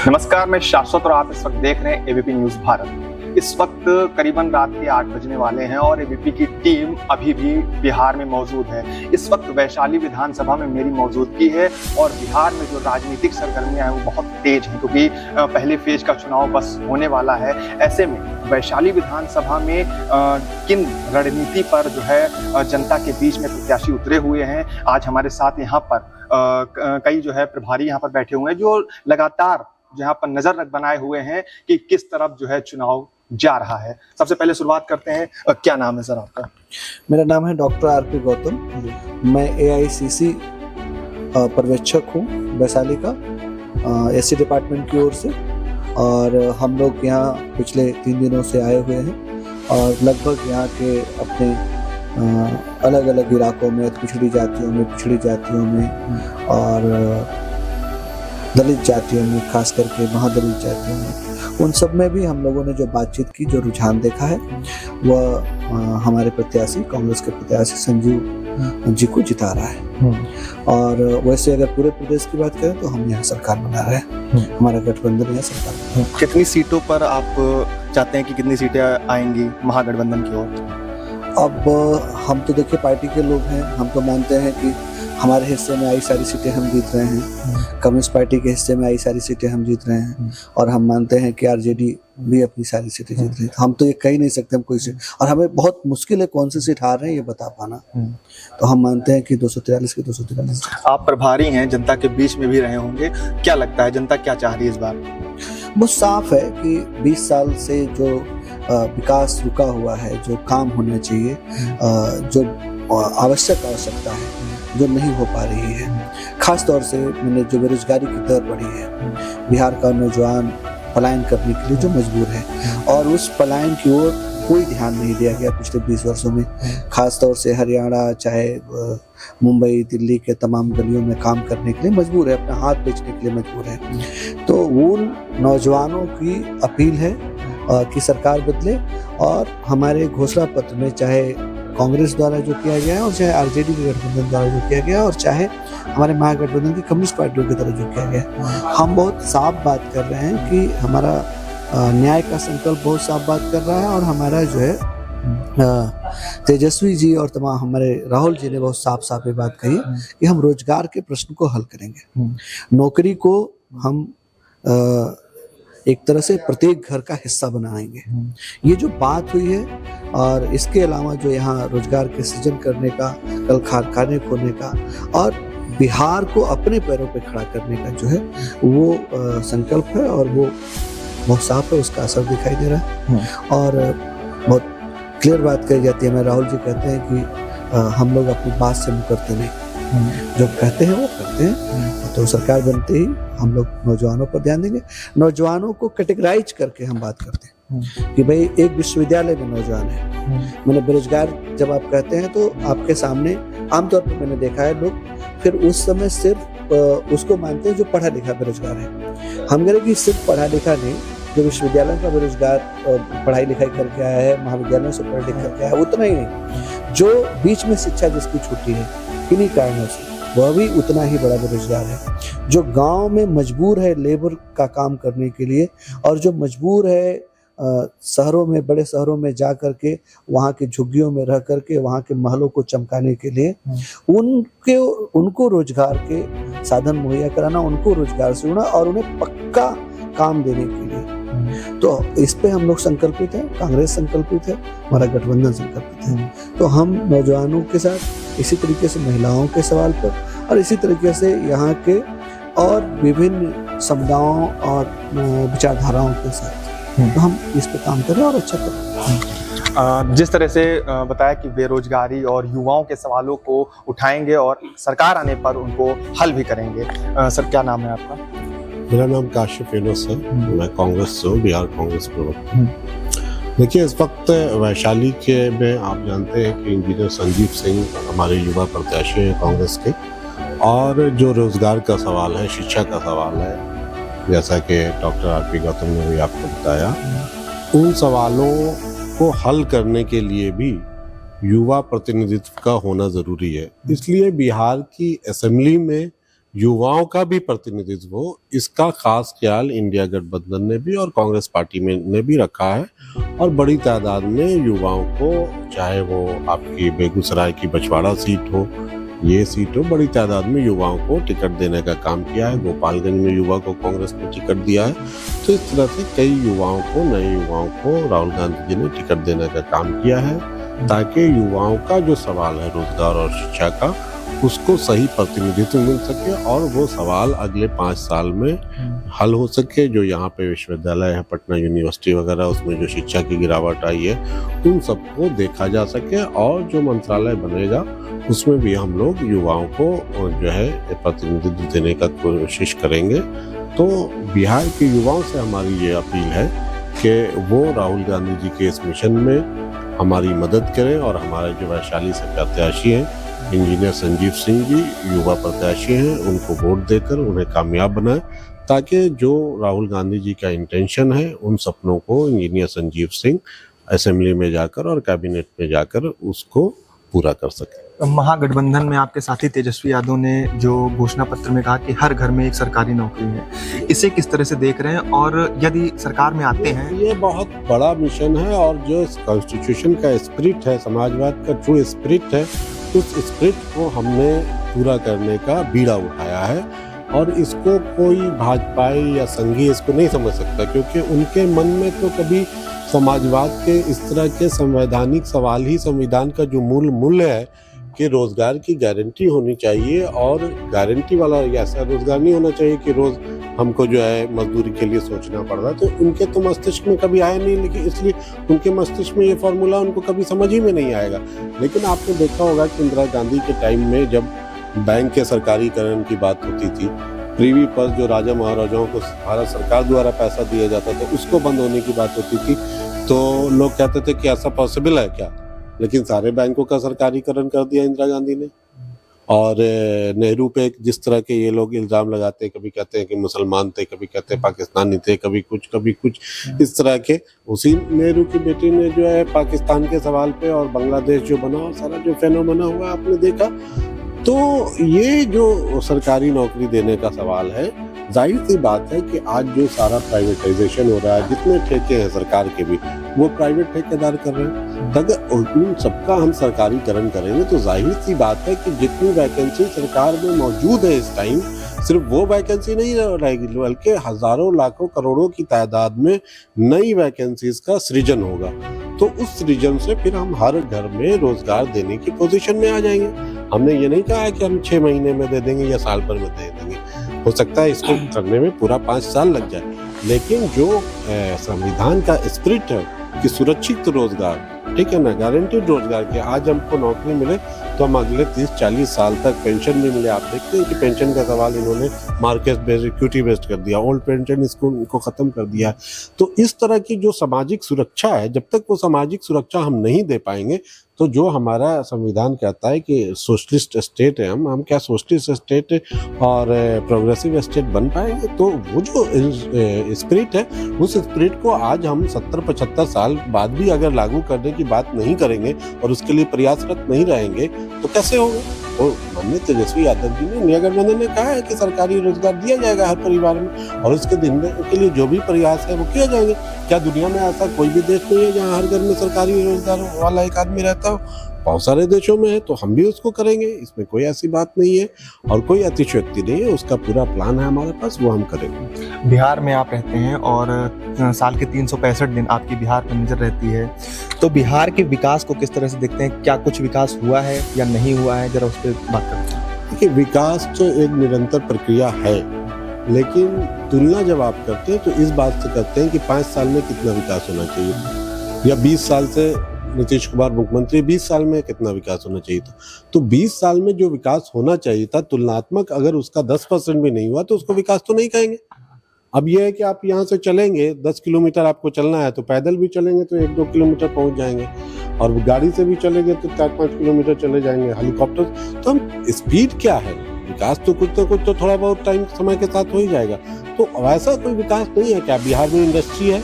नमस्कार, मैं शाश्वत और आप इस वक्त देख रहे हैं एबीपी न्यूज भारत। इस वक्त करीबन रात के 8 बजने वाले हैं और एबीपी की टीम अभी भी बिहार में मौजूद है। इस वक्त वैशाली विधानसभा में मेरी मौजूदगी है और बिहार में जो राजनीतिक सरगर्मियां हैं वो बहुत तेज हैं, क्योंकि पहले फेज का चुनाव बस होने वाला है। ऐसे में वैशाली विधानसभा में किन रणनीति पर जो है जनता के बीच में प्रत्याशी उतरे हुए हैं। आज हमारे साथ यहाँ पर कई जो है प्रभारी यहाँ पर बैठे हुए हैं जो लगातार जहाँ पर नजर बनाए हुए हैं कि किस तरफ जो है चुनाव जा रहा है। सबसे पहले शुरुआत करते हैं, क्या नाम है सर आपका? मेरा नाम है डॉक्टर आरपी गौतम। मैं एआईसीसी पर्यवेक्षक हूँ वैशाली का, एससी डिपार्टमेंट की ओर से। और हम लोग यहाँ पिछले 3 दिनों से आए हुए हैं और लगभग यहाँ के अपने अलग अलग इलाकों में, पिछड़ी जातियों में और दलित जातियों में, खास करके महादलित जातियों में, उन सब में भी हम लोगों ने जो बातचीत की, जो रुझान देखा है, वह हमारे प्रत्याशी, कांग्रेस के प्रत्याशी संजीव जी को जिता रहा है। और वैसे अगर पूरे प्रदेश की बात करें तो हम यहाँ सरकार बना रहे हैं, हमारा गठबंधन यहाँ सरकार बना रहा है। कितनी सीटों पर आप चाहते हैं कि कितनी सीटें आएंगी महागठबंधन की ओर? अब हम तो देखिए पार्टी के लोग हैं, हम तो मानते हैं कि हमारे हिस्से में आई सारी सीटें हम जीत रहे हैं, कम्युनिस्ट पार्टी के हिस्से में आई सारी सीटें हम जीत रहे हैं, और हम मानते हैं कि आरजेडी भी अपनी सारी सीटें जीत रही है। हम तो ये कह ही नहीं सकते हम कोई सीट, और हमें बहुत मुश्किल है कौन सी सीट हार रहे हैं ये बता पाना। तो हम मानते हैं कि 243 की 243। आप प्रभारी हैं, जनता के बीच में भी रहे होंगे, क्या लगता है जनता क्या चाह रही है इस बार? बहुत साफ है कि 20 साल से जो विकास रुका हुआ है, जो काम होना चाहिए, जो आवश्यकता है, जो नहीं हो पा रही है, खास तौर से मैंने जो बेरोजगारी की दर बढ़ी है, बिहार का नौजवान पलायन करने के लिए जो मजबूर है, और उस पलायन की ओर कोई ध्यान नहीं दिया गया पिछले 20 वर्षों में। खास तौर से हरियाणा, चाहे मुंबई, दिल्ली के तमाम गलियों में काम करने के लिए मजबूर है, अपना हाथ बेचने के लिए मजबूर है। तो उन नौजवानों की अपील है कि सरकार बदले, और हमारे घोषणा पत्र में चाहे कांग्रेस द्वारा जो किया गया है, और चाहे आरजेडी के गठबंधन द्वारा जो किया गया है, और चाहे हमारे महागठबंधन की कम्युनिस्ट पार्टियों की तरह जो किया गया है, हम बहुत साफ बात कर रहे हैं कि हमारा न्याय का संकल्प बहुत साफ बात कर रहा है। और हमारा जो है तेजस्वी जी और तमाम हमारे राहुल जी ने बहुत साफ साफ ये बात कही कि हम रोजगार के प्रश्न को हल करेंगे, नौकरी को हम एक तरह से प्रत्येक घर का हिस्सा बनाएंगे। ये जो बात हुई है, और इसके अलावा जो यहाँ रोजगार के सृजन करने का, कल कारखाने खोलने का, और बिहार को अपने पैरों पे खड़ा करने का जो है वो संकल्प है, और वो बहुत साफ है, उसका असर दिखाई दे रहा है। और बहुत क्लियर बात कही जाती है। मैं राहुल जी कहते हैं कि हम लोग अपनी बात से मुकरते नहीं, जो कहते हैं वो करते हैं। तो सरकार बनते ही हम लोग नौजवानों पर ध्यान देंगे, नौजवानों को कैटेगराइज करके हम बात करते हैं कि भाई एक विश्वविद्यालय में नौजवान है, मैंने बेरोजगार जब आप कहते हैं तो आपके सामने आमतौर पर मैंने देखा है लोग फिर उस समय सिर्फ उसको मानते हैं जो पढ़ा लिखा बेरोजगार है। हम कह रहे कि सिर्फ पढ़ा लिखा नहीं, जो विश्वविद्यालय का बेरोजगार पढ़ाई लिखाई करके आया है, महाविद्यालयों से पढ़ लिख करके आया है, उतना ही नहीं, जो बीच में शिक्षा जिसकी छूटी है किन्हीं कारणों से, वह भी उतना ही बड़ा बेरोजगार है। जो गांव में मजबूर है लेबर का काम करने के लिए, और जो मजबूर है शहरों में, बड़े शहरों में जा करके वहाँ के झुग्गियों में रह करके वहाँ के महलों को चमकाने के लिए, उनको रोजगार के साधन मुहैया कराना, उनको रोजगार से जुड़ना, और उन्हें पक्का काम देने के लिए। तो इस पे हम लोग संकल्पित हैं, कांग्रेस संकल्पित है, हमारा गठबंधन संकल्पित है। तो हम नौजवानों के साथ, इसी तरीके से महिलाओं के सवाल पर, और इसी तरीके से यहाँ के और विभिन्न समुदायों और विचारधाराओं के साथ तो हम इस पे काम कर रहे हैं और अच्छा कर रहे हैं। जिस तरह से बताया कि बेरोजगारी और युवाओं के सवालों को उठाएंगे और सरकार आने पर उनको हल भी करेंगे। सर, क्या नाम है आपका? मेरा नाम काशिफ यूनुस है, मैं कांग्रेस से हूँ, बिहार कांग्रेस प्रवक्ता। देखिए, इस वक्त वैशाली के में आप जानते हैं कि इंजीनियर संजीव सिंह हमारे युवा प्रत्याशी हैं कांग्रेस के, और जो रोजगार का सवाल है, शिक्षा का सवाल है, जैसा कि डॉक्टर आरपी गौतम ने भी आपको बताया, उन सवालों को हल करने के लिए भी युवा प्रतिनिधित्व का होना जरूरी है। इसलिए बिहार की असेंबली में युवाओं का भी प्रतिनिधित्व हो, इसका खास ख्याल इंडिया गठबंधन ने भी और कांग्रेस पार्टी में ने भी रखा है। और बड़ी तादाद में युवाओं को, चाहे वो आपकी बेगूसराय की बछवाड़ा सीट हो, ये सीट हो, बड़ी तादाद में युवाओं को टिकट देने का काम किया है। गोपालगंज में युवा को कांग्रेस ने टिकट दिया है। तो इस तरह से कई युवाओं को, नए युवाओं को राहुल गांधी जी ने टिकट देने का काम किया है, ताकि युवाओं का जो सवाल है रोजगार और शिक्षा का, उसको सही प्रतिनिधित्व मिल सके और वो सवाल अगले 5 साल में हल हो सके। जो यहाँ पे विश्वविद्यालय है, पटना यूनिवर्सिटी वगैरह, उसमें जो शिक्षा की गिरावट आई है, उन सबको देखा जा सके। और जो मंत्रालय बनेगा उसमें भी हम लोग युवाओं को जो है प्रतिनिधित्व देने का कोशिश करेंगे। तो बिहार के युवाओं से हमारी ये अपील है कि वो राहुल गांधी जी के इस मिशन में हमारी मदद करें। और हमारे जो वैशाली से प्रत्याशी हैं इंजीनियर संजीव सिंह जी, युवा प्रत्याशी हैं, उनको वोट देकर उन्हें कामयाब बनाएं, ताकि जो राहुल गांधी जी का इंटेंशन है, उन सपनों को इंजीनियर संजीव सिंह असेंबली में जाकर और कैबिनेट में जाकर उसको पूरा कर सके। महागठबंधन में आपके साथी तेजस्वी यादव ने जो घोषणा पत्र में कहा कि हर घर में एक सरकारी नौकरी है, इसे किस तरह से देख रहे हैं? और यदि सरकार में आते हैं, ये बहुत बड़ा मिशन है और जो कॉन्स्टिट्यूशन का स्पिरिट है, समाजवाद का ट्रू स्पिरिट है, उस स्पिरिट को हमने पूरा करने का बीड़ा उठाया है। और इसको कोई भाजपाई या संघी इसको नहीं समझ सकता, क्योंकि उनके मन में तो कभी समाजवाद के इस तरह के संवैधानिक सवाल ही, संविधान का जो मूल्य है कि रोजगार की गारंटी होनी चाहिए, और गारंटी वाला ऐसा रोजगार नहीं होना चाहिए कि रोज हमको जो है मजदूरी के लिए सोचना पड़ रहा है। तो उनके तो मस्तिष्क में कभी आया नहीं, लेकिन इसलिए उनके मस्तिष्क में ये फॉर्मूला उनको कभी समझ ही में नहीं आएगा। लेकिन आपने देखा होगा कि इंदिरा गांधी के टाइम में जब बैंक के सरकारीकरण की बात होती थी, प्रीवी पर जो राजा महाराजाओं को भारत सरकार द्वारा पैसा दिया जाता था, उसको बंद होने की बात होती थी, तो लोग कहते थे कि ऐसा पॉसिबल है क्या? लेकिन सारे बैंकों का सरकारीकरण कर दिया इंदिरा गांधी ने। और नेहरू पे जिस तरह के ये लोग इल्ज़ाम लगाते हैं, कभी कहते हैं कि मुसलमान थे, कभी कहते हैं पाकिस्तानी थे, कभी कुछ इस तरह के, उसी नेहरू की बेटी ने जो है पाकिस्तान के सवाल पे और बांग्लादेश जो बना और सारा जो फेनोमेना हुआ आपने देखा। तो ये जो सरकारी नौकरी देने का सवाल है, जाहिर सी बात है कि आज जो सारा प्राइवेटाइजेशन हो रहा है, जितने ठेके हैं सरकार के भी, वो प्राइवेट ठेकेदार कर रहे हैं। अगर उन सबका हम सरकारीकरण करेंगे तो जाहिर सी बात है कि जितनी वैकेंसी सरकार में मौजूद है इस टाइम, सिर्फ वो वैकेंसी नहीं रहेगी, बल्कि हजारों लाखों करोड़ों की तादाद में नई वैकेंसीज का सृजन होगा। तो उस सृजन से फिर हम हर घर में रोजगार देने की पोजीशन में आ जाएंगे। हमने ये नहीं कहा है कि हम 6 महीने में दे देंगे या साल भर में दे देंगे, हो सकता है इसको करने में पूरा 5 साल लग जाए। लेकिन जो संविधान का स्पिरिट है कि सुरक्षित रोजगार, ठीक है ना, गारंटीड रोजगार के, आज हमको नौकरी मिले तो हम अगले 30-40 साल तक पेंशन भी मिले। आप देखते हैं कि पेंशन का सवाल इन्होंने मार्केट बेस्ड, इक्विटी बेस्ड कर दिया, ओल्ड पेंशन इनको खत्म कर दिया। तो इस तरह की जो सामाजिक सुरक्षा है, जब तक वो सामाजिक सुरक्षा हम नहीं दे पाएंगे, तो जो हमारा संविधान कहता है कि सोशलिस्ट स्टेट है, हम क्या सोशलिस्ट स्टेट और प्रोग्रेसिव स्टेट बन पाएंगे? तो वो जो स्पिरिट है, उस स्पिरिट को आज हम 70-75 साल बाद भी अगर लागू करने की बात नहीं करेंगे और उसके लिए प्रयासरत नहीं रहेंगे तो कैसे होगा? और माननीय तेजस्वी यादव जी ने, इंडिया गठबंधन ने कहा है कि सरकारी रोजगार दिया जाएगा हर परिवार में, और उसके दिन के लिए जो भी प्रयास है वो किए जाएंगे। क्या दुनिया में ऐसा कोई भी देश नहीं है जहाँ हर घर में सरकारी रोजगार वाला एक आदमी रहता हो? बहुत सारे देशों में है, तो हम भी उसको करेंगे, इसमें कोई ऐसी बात नहीं है और कोई अतिशयोक्ति नहीं है। उसका पूरा प्लान है हमारे पास, वो हम करेंगे। बिहार में आप रहते हैं और साल के 365 दिन आपकी बिहार पर नजर रहती है, तो बिहार के विकास को किस तरह से देखते हैं? क्या कुछ विकास हुआ है या नहीं हुआ है? जरा उस पर बात करते हैं। देखिए, विकास तो एक निरंतर प्रक्रिया है, लेकिन तुलना जब आप करते हैं तो इस बात से करते हैं कि 5 साल में कितना विकास होना चाहिए, या 20 साल से नीतीश कुमार मुख्यमंत्री 20 साल में कितना विकास होना चाहिए था। तो 20 साल में जो विकास होना चाहिए था तुलनात्मक, अगर उसका 10% भी नहीं हुआ तो उसको विकास तो नहीं कहेंगे। अब यह है कि आप यहाँ से चलेंगे 10 किलोमीटर आपको चलना है, तो पैदल भी चलेंगे तो 1-2 किलोमीटर पहुंच जाएंगे, और गाड़ी से भी चलेंगे तो 4-5 किलोमीटर चले जाएंगे, हेलीकॉप्टर। तो हम स्पीड क्या है, विकास तो कुछ तो थोड़ा बहुत टाइम समय के साथ हो ही जाएगा। तो वैसा कोई विकास नहीं है। क्या बिहार में इंडस्ट्री है,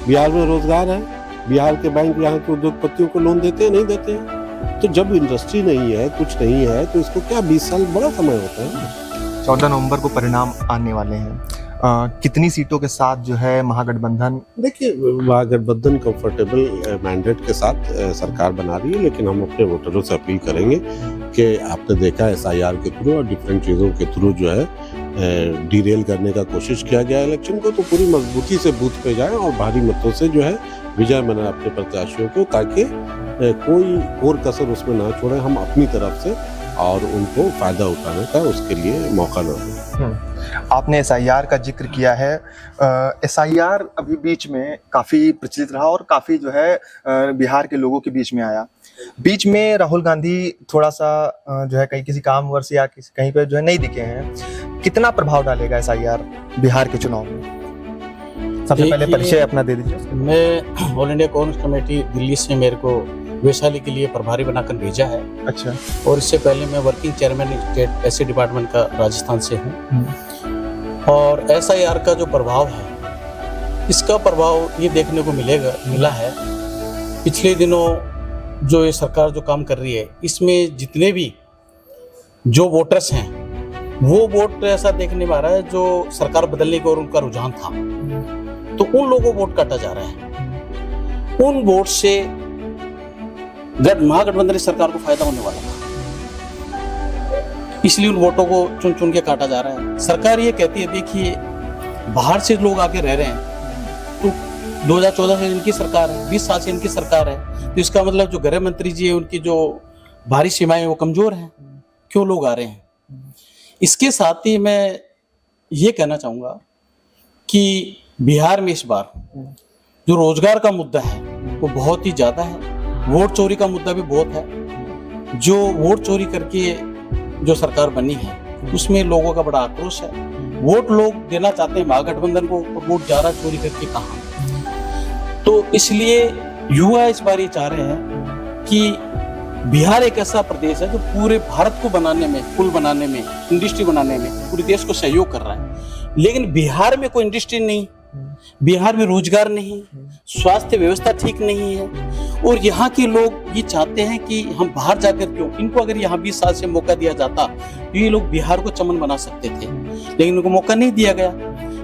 बिहार में रोजगार है, बिहार के बैंक यहाँ के उद्योगपतियों को लोन देते हैं? नहीं देते हैं। तो जब इंडस्ट्री नहीं है, कुछ नहीं है, तो इसको क्या 20 साल बड़ा समय होता है। 14 नवंबर को परिणाम आने वाले हैं। कितनी सीटों के साथ जो है महागठबंधन? देखिए, महागठबंधन कंफर्टेबल मैंडेट के साथ सरकार बना रही है, लेकिन हम अपने वोटरों से अपील करेंगे कि आपने देखा SIR के थ्रू और डिफरेंट चीज़ों के थ्रू जो है डीरेल करने का कोशिश किया गया इलेक्शन को, तो पूरी मजबूती से बूथ पे जाएं और भारी मतों से जो है विजय मनाएं अपने प्रत्याशियों को, ताकि कोई और कसर उसमें ना छोड़े हम अपनी तरफ से, और उनको फायदा उठाने का उसके लिए मौका न दें। आपने SIR का जिक्र किया है। SIR अभी बीच में काफ़ी प्रचलित रहा और काफ़ी जो है बिहार के लोगों के बीच में आया। बीच में राहुल गांधी थोड़ा सा जो है कहीं किसी कामवर्श या किसी कहीं पे जो है नहीं दिखे हैं। कितना प्रभाव डालेगा SIR बिहार के चुनाव में? सबसे पहले परिचय अपना दे दीजिए। मैं all India Congress committee Delhi से मेरे को वैशाली के लिए प्रभारी बनाकर भेजा है। अच्छा। और इससे पहले मैं वर्किंग चेयरमैन स्टेट ऐसे डिपार्टमेंट का राजस्थान से हूँ। और SIR का जो प्रभाव है, इसका प्रभाव ये देखने को मिला है पिछले दिनों जो ये सरकार जो काम कर रही है, इसमें जितने भी जो वोटर्स हैं वो वोट ऐसा देखने में आ रहा है जो सरकार बदलने की ओर उनका रुझान था, तो उन लोगों को वोट काटा जा रहा है। उन वोट से महागठबंधन सरकार को फायदा होने वाला था, इसलिए उन वोटों को चुन चुन के काटा जा रहा है। सरकार ये कहती है, देखिए बाहर से लोग आके रह रहे हैं, तो 2014 से इनकी सरकार है, 20 साल से इनकी सरकार है, तो इसका मतलब जो गृह मंत्री जी है उनकी जो बाहरी सीमाएं वो कमजोर हैं, क्यों लोग आ रहे हैं। इसके साथ ही मैं ये कहना चाहूँगा कि बिहार में इस बार जो रोजगार का मुद्दा है वो बहुत ही ज़्यादा है, वोट चोरी का मुद्दा भी बहुत है। जो वोट चोरी करके जो सरकार बनी है उसमें लोगों का बड़ा आक्रोश है। वोट लोग देना चाहते हैं महागठबंधन को, और वोट ज़्यादा चोरी करके कहाँ। तो इसलिए युवा इस बार ये चाह रहे हैं कि बिहार एक ऐसा प्रदेश है जो पूरे भारत को बनाने में, पुल बनाने में, इंडस्ट्री बनाने में पूरे देश को सहयोग कर रहा है, लेकिन बिहार में कोई इंडस्ट्री नहीं, बिहार में रोजगार नहीं, स्वास्थ्य व्यवस्था ठीक नहीं है, और यहाँ के लोग ये चाहते हैं कि हम बाहर जाकर क्यों, इनको अगर यहाँ 20 साल से मौका दिया जाता तो ये लोग बिहार को चमन बना सकते थे, लेकिन उनको मौका नहीं दिया गया।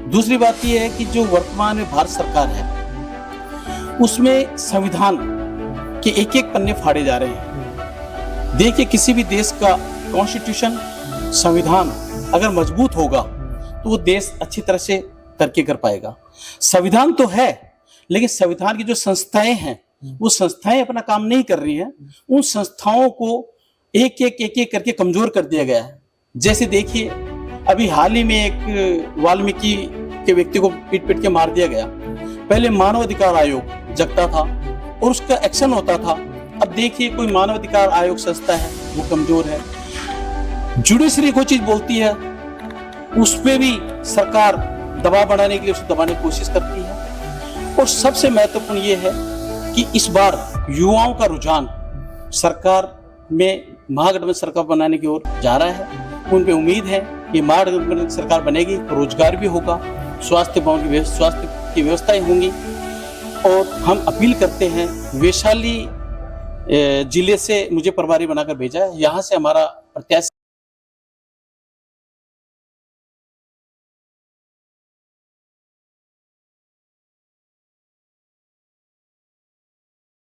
दूसरी बात ये है कि जो वर्तमान में भारत सरकार है उसमें संविधान के एक एक पन्ने फाड़े जा रहे हैं। देखिए, किसी भी देश का कॉन्स्टिट्यूशन, संविधान अगर मजबूत होगा तो वो देश अच्छी तरह से तरक्की कर पाएगा। संविधान तो है, लेकिन संविधान की जो संस्थाएं हैं वो संस्थाएं अपना काम नहीं कर रही हैं। उन संस्थाओं को एक एक करके कमजोर कर दिया गया है। जैसे देखिए, अभी हाल ही में एक वाल्मीकि के व्यक्ति को पीट के मार दिया गया। पहले मानव अधिकार आयोग जगता था और उसका एक्शन होता था। अब देखिए, कोई मानव अधिकार आयोग संस्था है वो कमजोर है। जुडिशरी कोई चीज बोलती है उस पे भी सरकार दबाव बढ़ाने के लिए उसे दबाने की कोशिश करती है। और सबसे महत्वपूर्ण ये है कि इस बार युवाओं का रुझान सरकार में महागठबंधन सरकार बनाने की ओर जा रहा है। उन पे उम्मीद है कि महागठबंधन सरकार बनेगी तो रोजगार भी होगा, स्वास्थ्य की व्यवस्थाएं होंगी। और हम अपील करते हैं, वैशाली जिले से मुझे प्रभारी बनाकर भेजा है, यहाँ से हमारा प्रत्याशी